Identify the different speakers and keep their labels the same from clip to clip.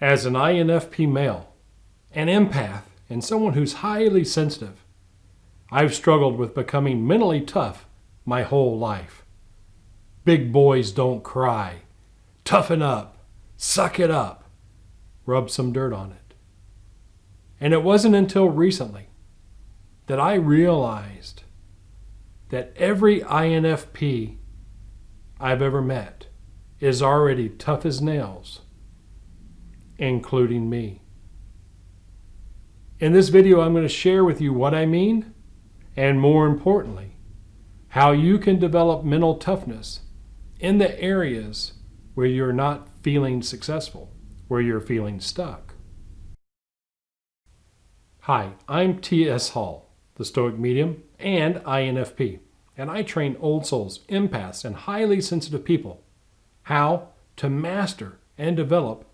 Speaker 1: As an INFP male, an empath, and someone who's highly sensitive, I've struggled with becoming mentally tough my whole life. Big boys don't cry. Toughen up. Suck it up. Rub some dirt on it. And it wasn't until recently that I realized that every INFP I've ever met is already tough as nails, including me. In this video, I'm going to share with you what I mean, and more importantly, how you can develop mental toughness in the areas where you're not feeling successful, where you're feeling stuck. Hi, I'm T.S. Hall, the Stoic Medium and INFP, and I train old souls, empaths, and highly sensitive people how to master and develop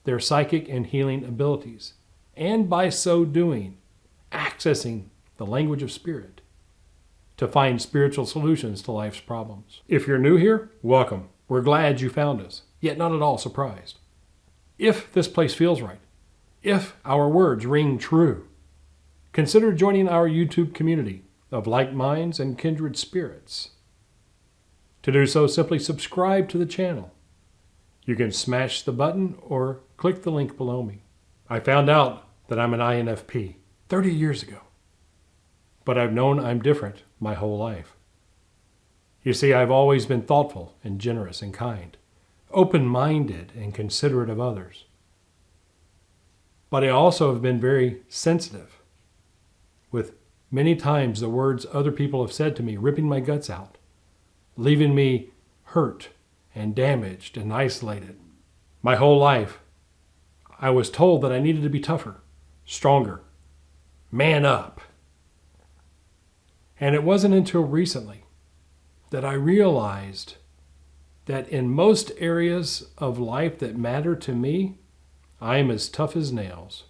Speaker 1: their psychic and healing abilities, and by so doing, accessing the language of spirit to find spiritual solutions to life's problems. If you're new here, welcome. We're glad you found us, yet not at all surprised. If this place feels right, if our words ring true, consider joining our YouTube community of like minds and kindred spirits. To do so, simply subscribe to the channel. You can smash the button or click the link below me. I found out that I'm an INFP 30 years ago, but I've known I'm different my whole life. You see, I've always been thoughtful and generous and kind, open-minded and considerate of others. But I also have been very sensitive, with many times the words other people have said to me ripping my guts out, leaving me hurt and damaged and isolated. My whole life, I was told that I needed to be tougher, stronger, man up. And it wasn't until recently that I realized that in most areas of life that matter to me, I am as tough as nails.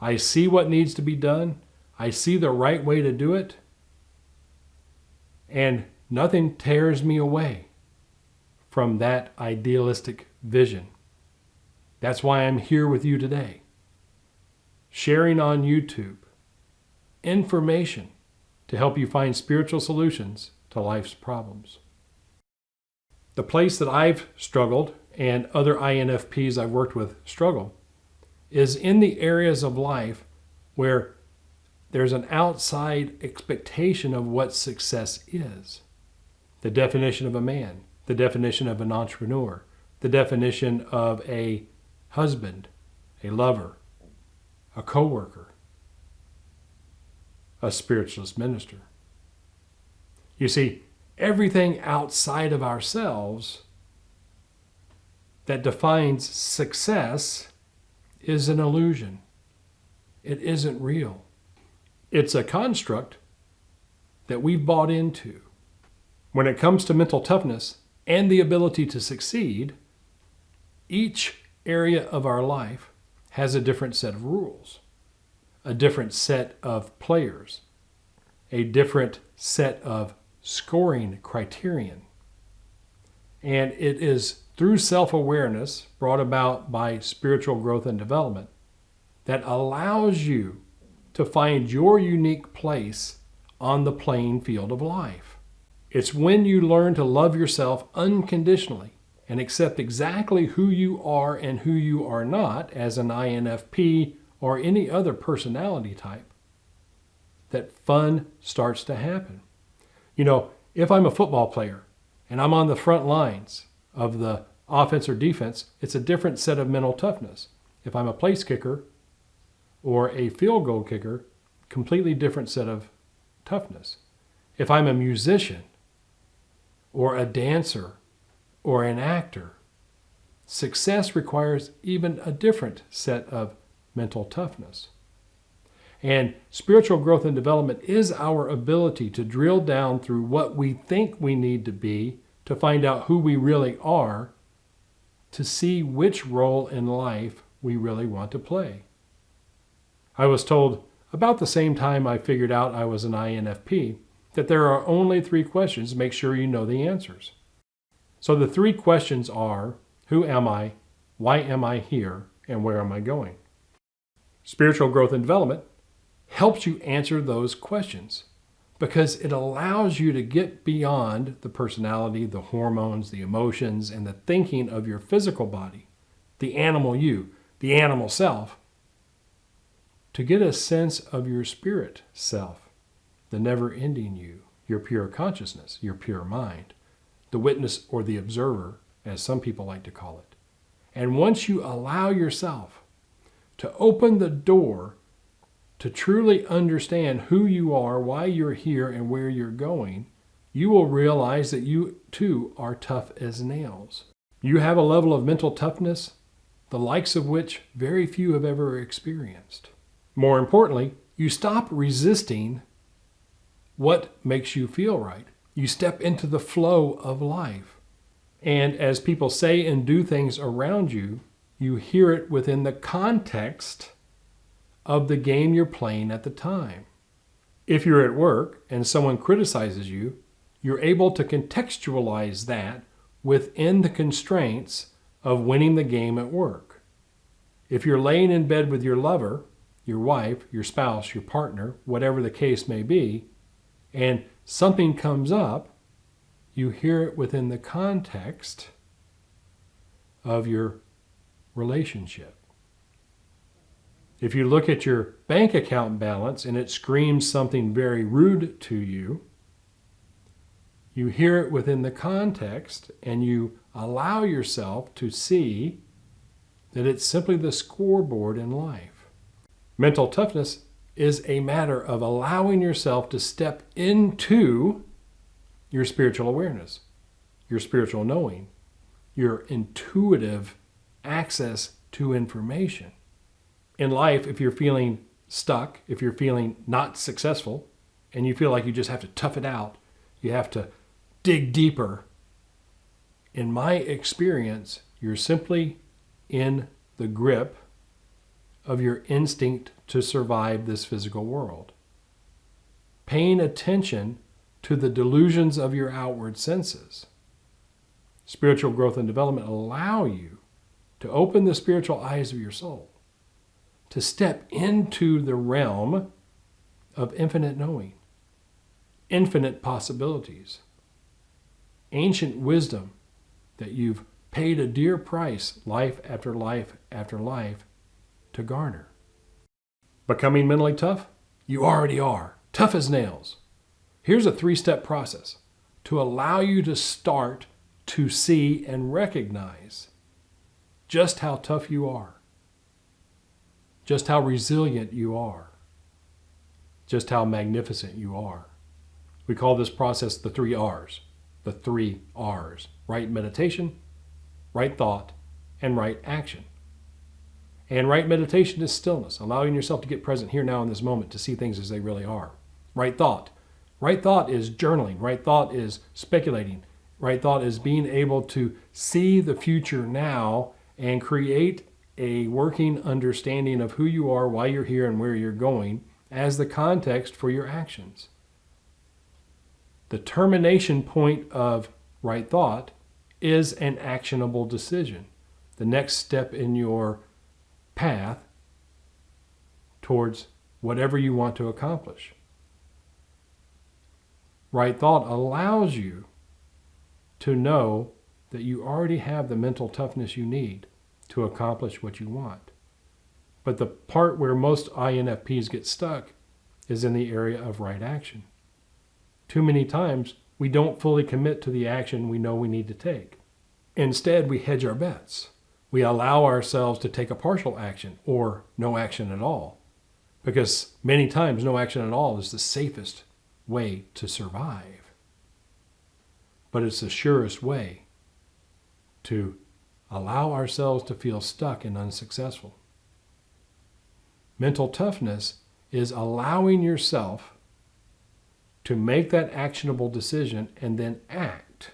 Speaker 1: I see what needs to be done. I see the right way to do it. And nothing tears me away from that idealistic vision. That's why I'm here with you today, sharing on YouTube information to help you find spiritual solutions to life's problems. The place that I've struggled, and other INFPs I've worked with struggle, is in the areas of life where there's an outside expectation of what success is. The definition of a man, the definition of an entrepreneur, the definition of a husband, a lover, a co-worker, a spiritualist minister. You see, everything outside of ourselves that defines success is an illusion. It isn't real. It's a construct that we've bought into. When it comes to mental toughness and the ability to succeed, each area of our life has a different set of rules, a different set of players, a different set of scoring criterion. And it is through self-awareness brought about by spiritual growth and development that allows you to find your unique place on the playing field of life. It's when you learn to love yourself unconditionally and accept exactly who you are and who you are not as an INFP or any other personality type that fun starts to happen. You know, if I'm a football player and I'm on the front lines of the offense or defense, it's a different set of mental toughness. If I'm a place kicker or a field goal kicker, completely different set of toughness. If I'm a musician or a dancer or an actor, success requires even a different set of mental toughness. And spiritual growth and development is our ability to drill down through what we think we need to be to find out who we really are, to see which role in life we really want to play. I was told about the same time I figured out I was an INFP that there are only 3 questions. Make sure you know the answers. So the 3 questions are, who am I? Why am I here and where am I going? Spiritual growth and development helps you answer those questions because it allows you to get beyond the personality, the hormones, the emotions, and the thinking of your physical body, the animal you, the animal self, to get a sense of your spirit self, the never-ending you, your pure consciousness, your pure mind, the witness or the observer, as some people like to call it. And once you allow yourself to open the door to truly understand who you are, why you're here, and where you're going, you will realize that you too are tough as nails. You have a level of mental toughness, the likes of which very few have ever experienced. More importantly, you stop resisting what makes you feel right. You step into the flow of life. And as people say and do things around you, you hear it within the context of the game you're playing at the time. If you're at work and someone criticizes you, you're able to contextualize that within the constraints of winning the game at work. If you're laying in bed with your lover, your wife, your spouse, your partner, whatever the case may be, and something comes up, you hear it within the context of your relationship. If you look at your bank account balance and it screams something very rude to you, you hear it within the context and you allow yourself to see that it's simply the scoreboard in life. Mental toughness is a matter of allowing yourself to step into your spiritual awareness, your spiritual knowing, your intuitive access to information. In life, if you're feeling stuck, if you're feeling not successful, and you feel like you just have to tough it out, you have to dig deeper, in my experience, you're simply in the grip of your instinct to survive this physical world. Paying attention to the delusions of your outward senses. Spiritual growth and development allow you to open the spiritual eyes of your soul, to step into the realm of infinite knowing, infinite possibilities, ancient wisdom that you've paid a dear price life after life after life to garner. Becoming mentally tough? You already are. Tough as nails. Here's a 3-step process to allow you to start to see and recognize just how tough you are, just how resilient you are, just how magnificent you are. We call this process the 3 R's. The 3 R's. Right meditation, right thought, and right action. And right meditation is stillness, allowing yourself to get present here now in this moment to see things as they really are. Right thought. Right thought is journaling. Right thought is speculating. Right thought is being able to see the future now and create a working understanding of who you are, why you're here, and where you're going as the context for your actions. The termination point of right thought is an actionable decision. The next step in your path towards whatever you want to accomplish. Right thought allows you to know that you already have the mental toughness you need to accomplish what you want. But the part where most INFPs get stuck is in the area of right action. Too many times, we don't fully commit to the action we know we need to take. Instead, we hedge our bets. We allow ourselves to take a partial action or no action at all, because many times no action at all is the safest way to survive. But it's the surest way to allow ourselves to feel stuck and unsuccessful. Mental toughness is allowing yourself to make that actionable decision and then act.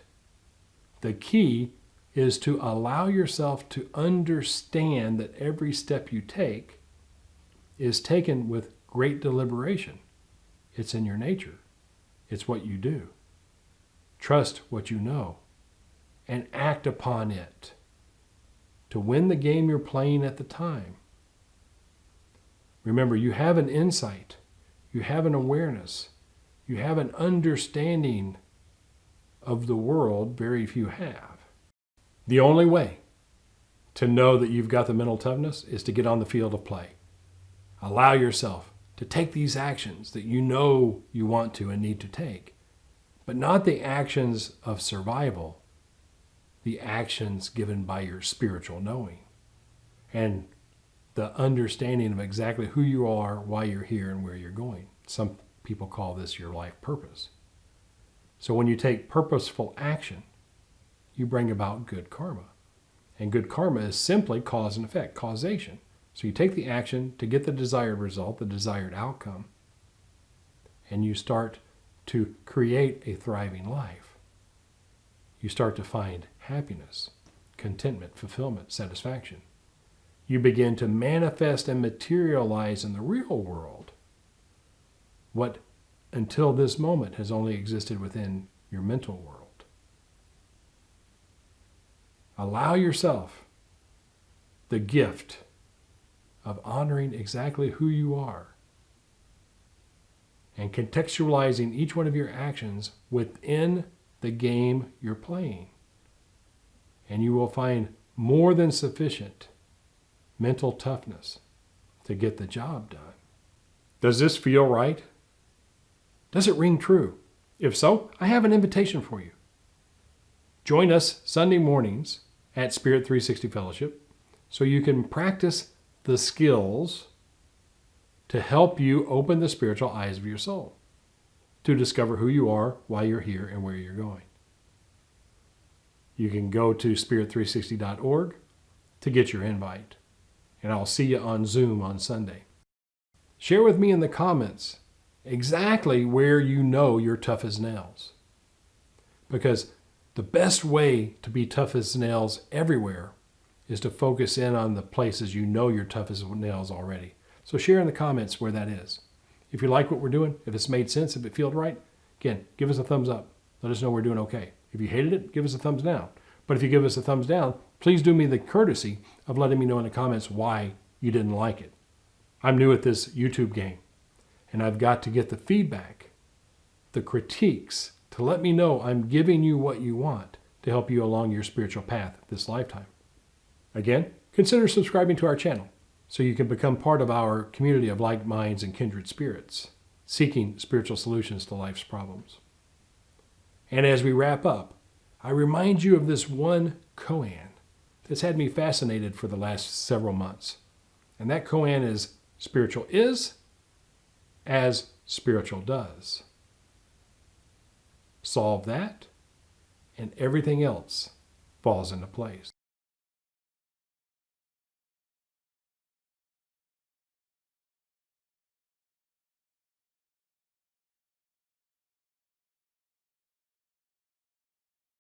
Speaker 1: The key is to allow yourself to understand that every step you take is taken with great deliberation. It's in your nature. It's what you do. Trust what you know and act upon it to win the game you're playing at the time. Remember, you have an insight, you have an awareness, you have an understanding of the world very few have. The only way to know that you've got the mental toughness is to get on the field of play. Allow yourself to take these actions that you know you want to and need to take, but not the actions of survival, the actions given by your spiritual knowing and the understanding of exactly who you are, why you're here, and where you're going. Some people call this your life purpose. So when you take purposeful action, you bring about good karma. And good karma is simply cause and effect, causation. So you take the action to get the desired result, the desired outcome, and you start to create a thriving life. You start to find happiness, contentment, fulfillment, satisfaction. You begin to manifest and materialize in the real world what until this moment has only existed within your mental world. Allow yourself the gift of honoring exactly who you are and contextualizing each one of your actions within the game you're playing. And you will find more than sufficient mental toughness to get the job done. Does this feel right? Does it ring true? If so, I have an invitation for you. Join us Sunday mornings at Spirit360 Fellowship so you can practice the skills to help you open the spiritual eyes of your soul, to discover who you are, why you're here, and where you're going. You can go to spirit360.org to get your invite, and I'll see you on Zoom on Sunday. Share with me in the comments exactly where you know you're tough as nails, because the best way to be tough as nails everywhere is to focus in on the places you know you're tough as nails already. So share in the comments where that is. If you like what we're doing, if it's made sense, if it feels right, again, give us a thumbs up. Let us know we're doing okay. If you hated it, give us a thumbs down. But if you give us a thumbs down, please do me the courtesy of letting me know in the comments why you didn't like it. I'm new at this YouTube game, and I've got to get the feedback, the critiques, to let me know I'm giving you what you want to help you along your spiritual path this lifetime. Again, consider subscribing to our channel so you can become part of our community of like minds and kindred spirits, seeking spiritual solutions to life's problems. And as we wrap up, I remind you of this one koan that's had me fascinated for the last several months. And that koan is, spiritual is as spiritual does. Solve that, and everything else falls into place.